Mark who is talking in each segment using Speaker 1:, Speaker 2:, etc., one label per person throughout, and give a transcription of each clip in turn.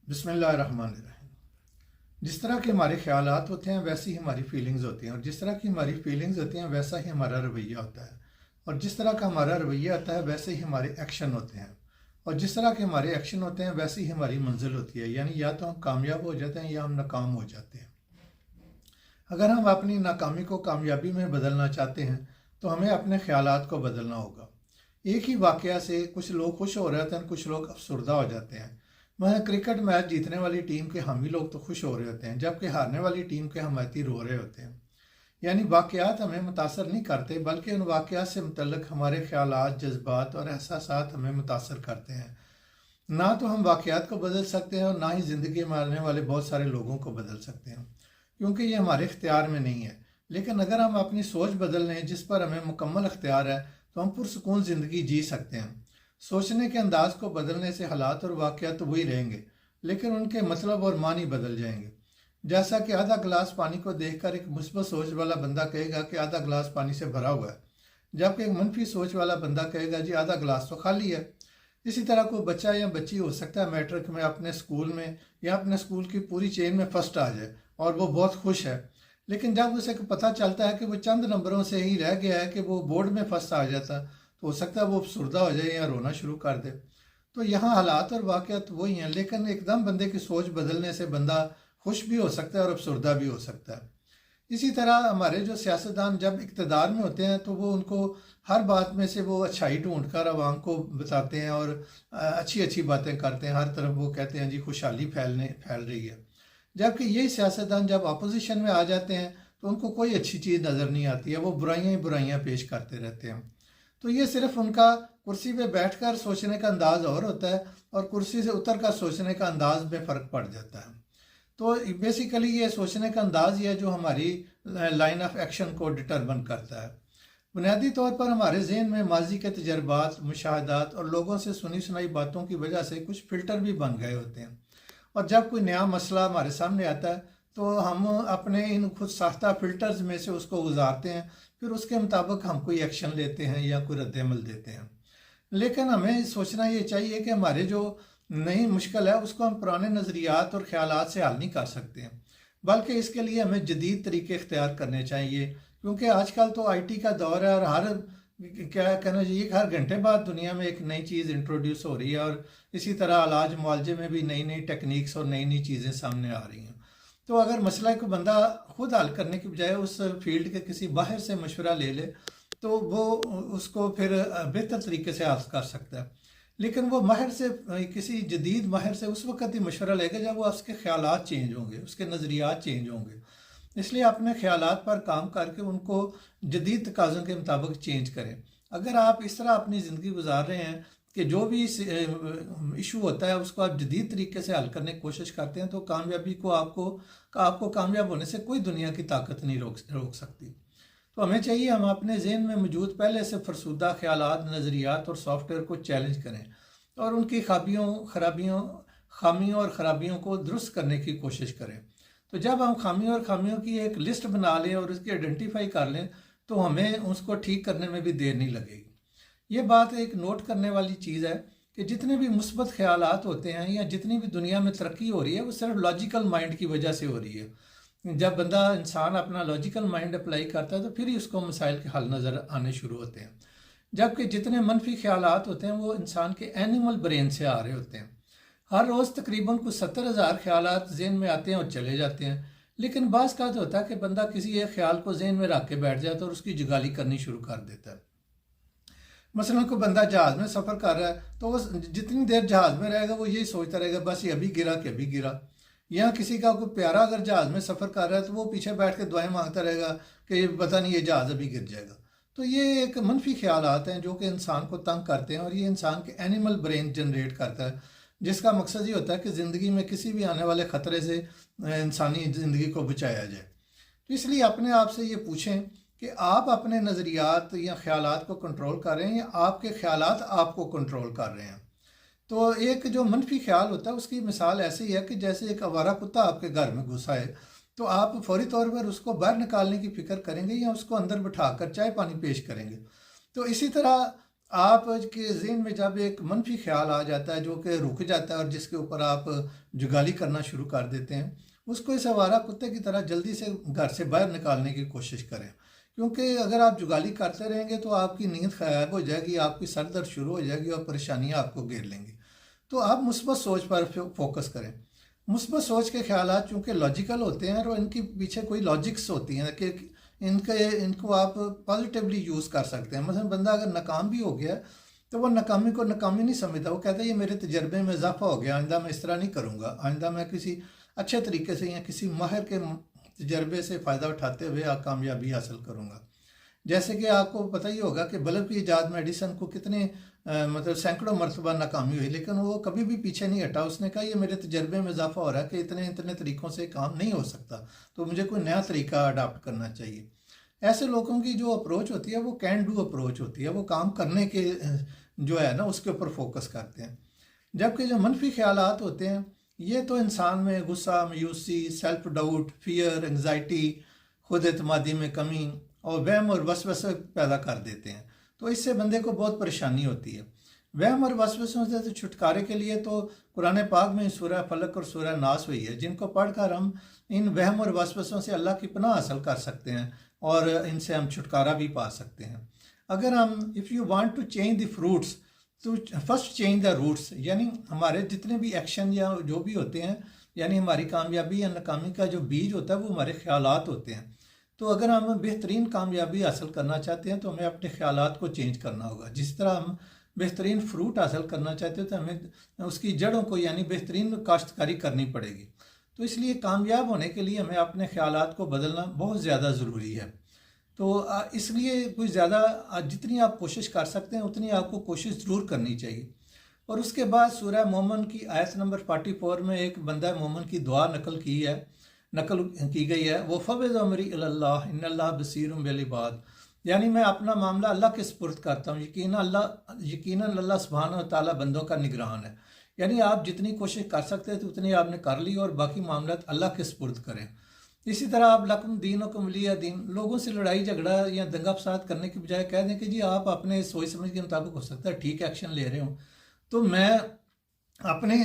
Speaker 1: बिस्मिल्लाहिर्रहमानिर्रहीम। जिस तरह के हमारे ख्यालात होते हैं वैसी ही हमारी फीलिंग्स होती हैं, और जिस तरह की हमारी फीलिंग्स होती हैं वैसा ही हमारा रवैया होता है, और जिस तरह का हमारा रवैया होता है वैसे ही हमारे एक्शन होते हैं, और जिस तरह के हमारे एक्शन होते हैं वैसी ही हमारी मंजिल होती है। यानी या तो हम कामयाब हो जाते हैं या हम नाकाम हो जाते हैं। अगर हम अपनी नाकामी को कामयाबी में बदलना चाहते हैं तो हमें अपने ख्यालात को बदलना होगा। एक ही वाक़या से कुछ लोग खुश हो रहे होते हैं, कुछ लोग अफसरदा हो जाते हैं। वह क्रिकेट मैच जीतने वाली टीम के हामी लोग तो खुश हो रहे होते हैं, जबकि हारने वाली टीम के हमायती रो रहे होते हैं। यानी वाक़यात हमें मुतासर नहीं करते, बल्कि उन वाक़यात से मुतल्लिक़ हमारे ख्यालात, जज्बात और एहसासात हमें मुतासर करते हैं। ना तो हम वाक़यात को बदल सकते हैं और ना ही ज़िंदगी में आने वाले बहुत सारे लोगों को बदल सकते हैं, क्योंकि ये हमारे इख्तियार में नहीं है। लेकिन अगर हम अपनी सोच बदल लें जिस पर हमें मुकम्मल इख्तियार है तो हम पुरसुकून ज़िंदगी जी सकते हैं। सोचने के अंदाज को बदलने से हालात और वाक़यात तो वही रहेंगे, लेकिन उनके मतलब और मानी बदल जाएंगे। जैसा कि आधा गिलास पानी को देखकर एक मुस्बत सोच वाला बंदा कहेगा कि आधा गिलास पानी से भरा हुआ है, जबकि एक मनफी सोच वाला बंदा कहेगा जी आधा गिलास तो खाली है। इसी तरह कोई बच्चा या बच्ची हो सकता है मैट्रिक में अपने स्कूल में या अपने स्कूल की पूरी चेन में फर्स्ट आ जाए और वो बहुत खुश है, लेकिन जब उसे पता चलता है कि वो चंद नंबरों से ही रह गया है कि वो बोर्ड में फर्स्ट आ जाता, तो हो सकता है वो अफसरदा हो जाए या रोना शुरू कर दे। तो यहाँ हालात और वाक़यात वही हैं, लेकिन एकदम बंदे की सोच बदलने से बंदा खुश भी हो सकता है और अफसरदा भी हो सकता है। इसी तरह हमारे जो सियासतदान जब इक़्तिदार में होते हैं तो वो उनको हर बात में से वो अच्छाई ढूंढ कर आवाम को बताते हैं और अच्छी अच्छी बातें करते हैं। हर तरफ वो कहते हैं जी खुशहाली फैल रही है, जबकि यही सियासतदान जब अपोजिशन में आ जाते हैं तो उनको कोई अच्छी चीज़ नज़र नहीं आती है, वो बुराइयां ही बुराइयां पेश करते रहते हैं। तो ये सिर्फ उनका कुर्सी पे बैठकर सोचने का अंदाज़ और होता है और कुर्सी से उतर कर सोचने का अंदाज में फ़र्क पड़ जाता है। तो बेसिकली ये सोचने का अंदाज़ ही है जो हमारी लाइन ऑफ एक्शन को डिटरमिन करता है। बुनियादी तौर पर हमारे जहन में माजी के तजर्बात, मुशाहदात और लोगों से सुनी सुनाई बातों की वजह से कुछ फ़िल्टर भी बन गए होते हैं, और जब कोई नया मसला हमारे सामने आता है तो हम अपने इन खुद साख्ता फ़िल्टर्स में से उसको गुजारते हैं, फिर उसके मुताबिक हम कोई एक्शन लेते हैं या कोई रद्द-ए-अमल देते हैं। लेकिन हमें सोचना ये चाहिए कि हमारे जो नई मुश्किल है उसको हम पुराने नज़रियात और ख़यालात से हल नहीं कर सकते हैं, बल्कि इसके लिए हमें जदीद तरीके इख्तियार करने चाहिए। क्योंकि आजकल तो IT का दौर है और हर क्या कहना चाहिए हर घंटे बाद दुनिया में एक नई चीज़ इंट्रोड्यूस हो रही है, और इसी तरह इलाज मुआलजे में भी नई नई टेक्निक्स और नई नई चीज़ें सामने आ रही हैं। तो अगर मसला को बंदा खुद हल करने की बजाय उस फील्ड के किसी बाहर से मशवरा ले ले तो वो उसको फिर बेहतर तरीके से हल कर सकता है। लेकिन वो माहिर से किसी जदीद माहिर से उस वक्त ही मशवरा लेगा जब वो उसके ख्यालात चेंज होंगे, उसके नज़रियात चेंज होंगे। इसलिए अपने ख्यालात पर काम करके उनको जदीद तकाज़ों के मुताबिक चेंज करें। अगर आप इस तरह अपनी ज़िंदगी गुजार रहे हैं कि जो भी इशू होता है उसको आप जदीद तरीके से हल करने की कोशिश करते हैं, तो कामयाबी को आपको कामयाब होने से कोई दुनिया की ताकत नहीं रोक सकती। तो हमें चाहिए हम अपने जहन में मौजूद पहले से फरसूदा ख्यालात, नज़रियात और सॉफ्टवेयर को चैलेंज करें और उनकी खामियों और ख़राबियों को दुरुस्त करने की कोशिश करें। तो जब हम खामियों की एक लिस्ट बना लें और उसकी आइडेंटिफाई कर लें तो हमें उसको ठीक करने में भी देर नहीं लगेगी। ये बात एक नोट करने वाली चीज़ है कि जितने भी मुस्बत ख्यालात होते हैं या जितनी भी दुनिया में तरक्की हो रही है वो सिर्फ लॉजिकल माइंड की वजह से हो रही है। जब इंसान अपना लॉजिकल माइंड अप्लाई करता है तो फिर ही उसको मसाइल के हल नज़र आने शुरू होते हैं, जबकि जितने मनफी ख्यालात होते हैं वो इंसान के एनिमल ब्रेन से आ रहे होते हैं। हर रोज़ तकरीबन कुछ 70,000 ख्यालात जहन में आते हैं और चले जाते हैं, लेकिन बाज़ का होता है कि बंदा किसी एक ख्याल को जहन में रख के बैठ जाता है और उसकी जगाली करनी शुरू कर देता है। मसलन कोई बंदा जहाज़ में सफ़र कर रहा है तो वो जितनी देर जहाज़ में रहेगा वो यही सोचता रहेगा बस ये अभी गिरा कि अभी गिरा। या किसी का कोई प्यारा अगर जहाज़ में सफ़र कर रहा है तो वो पीछे बैठ के दुआएं मांगता रहेगा कि पता नहीं ये जहाज़ अभी गिर जाएगा। तो ये एक मनफी ख्यालात हैं जो कि इंसान को तंग करते हैं और ये इंसान के एनिमल ब्रेन जनरेट करता है, जिसका मकसद ये होता है कि ज़िंदगी में किसी भी आने वाले ख़तरे से इंसानी ज़िंदगी को बचाया जाए। तो इसलिए अपने आप से ये पूछें कि आप अपने नज़रियात या ख्यालात को कंट्रोल कर रहे हैं या आपके ख्यालात आपको कंट्रोल कर रहे हैं। तो एक जो मनफी ख्याल होता है उसकी मिसाल ऐसी है कि जैसे एक आवारा कुत्ता आपके घर में घुसा है तो आप फौरी तौर पर उसको बाहर निकालने की फ़िक्र करेंगे या उसको अंदर बिठा कर चाय पानी पेश करेंगे। तो इसी तरह آپ کے ذہن میں جب ایک منفی خیال آ جاتا ہے جو کہ رک جاتا ہے اور جس کے اوپر آپ جگالی کرنا شروع کر دیتے ہیں، اس کو اس آوارہ کتے کی طرح جلدی سے گھر سے باہر نکالنے کی کوشش کریں، کیونکہ اگر آپ جگالی کرتے رہیں گے تو آپ کی نیند غائب ہو جائے گی، آپ کی سر درد شروع ہو جائے گی اور پریشانیاں آپ کو گھیر لیں گی۔ تو آپ مثبت سوچ پر فوکس کریں۔ مثبت سوچ کے خیالات چونکہ لاجیکل ہوتے ہیں اور ان کے پیچھے کوئی لاجکس ہوتی ہیں کہ ان کو آپ پازیٹیولی یوز کر سکتے ہیں۔ مثلا بندہ اگر ناکام بھی ہو گیا تو وہ ناکامی کو ناکامی نہیں سمجھتا، وہ کہتا ہے یہ میرے تجربے میں اضافہ ہو گیا، آئندہ میں اس طرح نہیں کروں گا، آئندہ میں کسی اچھے طریقے سے یا کسی ماہر کے تجربے سے فائدہ اٹھاتے ہوئے کامیابی حاصل کروں گا۔ جیسے کہ آپ کو پتہ ہی ہوگا کہ بلب کی ایجاد میں ایڈیسن کو کتنے مطلب سینکڑوں مرتبہ ناکامی ہوئی، لیکن وہ کبھی بھی پیچھے نہیں ہٹا، اس نے کہا یہ میرے تجربے میں اضافہ ہو رہا ہے کہ اتنے طریقوں سے کام نہیں ہو سکتا، تو مجھے کوئی نیا طریقہ اڈاپٹ کرنا چاہیے۔ ایسے لوگوں کی جو اپروچ ہوتی ہے وہ کین ڈو اپروچ ہوتی ہے، وہ کام کرنے کے جو ہے نا اس کے اوپر فوکس کرتے ہیں۔ جبکہ جو منفی خیالات ہوتے ہیں یہ تو انسان میں غصہ، مایوسی، سیلف ڈاؤٹ، فیئر، انگزائٹی، خود اعتمادی میں کمی اور وہم اور وسوسے پیدا کر دیتے ہیں، تو اس سے بندے کو بہت پریشانی ہوتی ہے۔ وہم اور وسوسوں سے چھٹکارے کے لیے تو قرآن پاک میں سورہ فلق اور سورہ ناس ہوئی ہے، جن کو پڑھ کر ہم ان وہم اور وسوسوں سے اللہ کی پناہ حاصل کر سکتے ہیں اور ان سے ہم چھٹکارا بھی پا سکتے ہیں۔ اگر ہم if you want to change the fruits تو فرسٹ چینج دا روٹس، یعنی ہمارے جتنے بھی ایکشن یا جو بھی ہوتے ہیں، یعنی ہماری کامیابی یا ناکامی کا جو بیج ہوتا ہے وہ ہمارے خیالات ہوتے ہیں۔ تو اگر ہم بہترین کامیابی حاصل کرنا چاہتے ہیں تو ہمیں اپنے خیالات کو چینج کرنا ہوگا۔ جس طرح ہم بہترین فروٹ حاصل کرنا چاہتے ہیں تو ہمیں اس کی جڑوں کو یعنی بہترین کاشتکاری کرنی پڑے گی۔ تو اس لیے کامیاب ہونے کے لیے ہمیں اپنے خیالات کو بدلنا بہت زیادہ ضروری ہے۔ تو اس لیے کچھ زیادہ جتنی آپ کوشش کر سکتے ہیں اتنی آپ کو کوشش ضرور کرنی چاہیے۔ اور اس کے بعد سورہ مومن کی آیت نمبر 44 میں ایک بندہ مومن کی دعا نقل کی گئی ہے، وہ فوض امری اللہ ان اللہ بصیر بالعباد، یعنی میں اپنا معاملہ اللہ کے سپرد کرتا ہوں، یقیناً اللہ سبحانہ و تعالیٰ بندوں کا نگران ہے۔ یعنی آپ جتنی کوشش کر سکتے تھے اتنی آپ نے کر لی اور باقی معاملات اللہ کے سپرد کریں۔ اسی طرح آپ لکم دینکم ولی دین، لوگوں سے لڑائی جھگڑا یا دنگا فساد کرنے کے بجائے کہہ دیں کہ جی آپ اپنے سوچ سمجھ کے مطابق ہو سکتا ہے ٹھیک ایکشن لے رہے ہوں، تو میں اپنے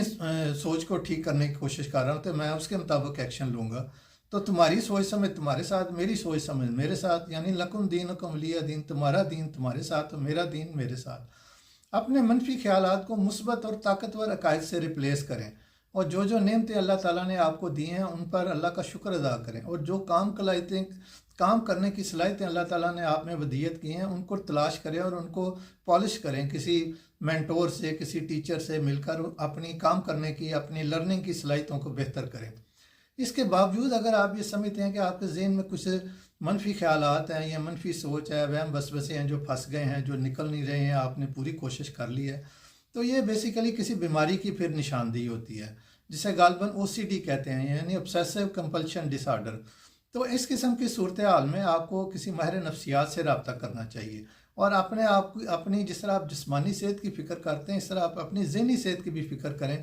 Speaker 1: سوچ کو ٹھیک کرنے کی کوشش کر رہا ہوں تو میں اس کے مطابق ایکشن لوں گا، تو تمہاری سوچ سمجھ تمہارے ساتھ، میری سوچ سمجھ میرے ساتھ، یعنی لکم دینکم ولی دین، تمہارا دین تمہارے ساتھ اور میرا دین میرے ساتھ۔ اپنے منفی خیالات کو مثبت اور طاقتور عقائد سے ریپلیس کریں، اور جو نعمتیں اللہ تعالیٰ نے آپ کو دی ہیں ان پر اللہ کا شکر ادا کریں، اور جو کام کرنے کی صلاحیتیں اللہ تعالیٰ نے آپ میں ودیت کی ہیں ان کو تلاش کریں اور ان کو پالش کریں، کسی مینٹور سے، کسی ٹیچر سے مل کر اپنی کام کرنے کی، اپنی لرننگ کی صلاحیتوں کو بہتر کریں۔ اس کے باوجود اگر آپ یہ سمجھتے ہیں کہ آپ کے ذہن میں کچھ منفی خیالات ہیں یا منفی سوچ ہے، وہم وسوسے ہیں جو پھنس گئے ہیں، جو نکل نہیں رہے ہیں، آپ نے پوری کوشش کر لی ہے، تو یہ بیسیکلی کسی بیماری کی پھر نشاندہی ہوتی ہے، جسے غالباً OCD کہتے ہیں، یعنی obsessive compulsion disorder۔ تو اس قسم کی صورتحال میں آپ کو کسی ماہر نفسیات سے رابطہ کرنا چاہیے، اور اپنی جس طرح آپ جسمانی صحت کی فکر کرتے ہیں اس طرح آپ اپنی ذہنی صحت کی بھی فکر کریں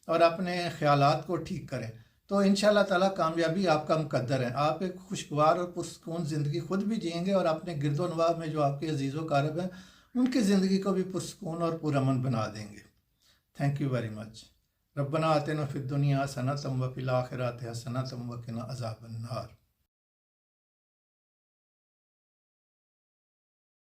Speaker 1: اور اپنے خیالات کو ٹھیک کریں، تو انشاءاللہ تعالیٰ کامیابی آپ کا مقدر ہے۔ آپ ایک خوشگوار اور پرسکون زندگی خود بھی جئیں گے اور اپنے گرد و نواح میں جو آپ کے عزیز و اقارب ہیں ان کی زندگی کو بھی پرسکون اور پرامن بنا دیں گے۔ Thank you very much. ربنا آتنا فی الدنیا حسنۃ وفی الآخرۃ حسنۃ وقنا عذاب النار۔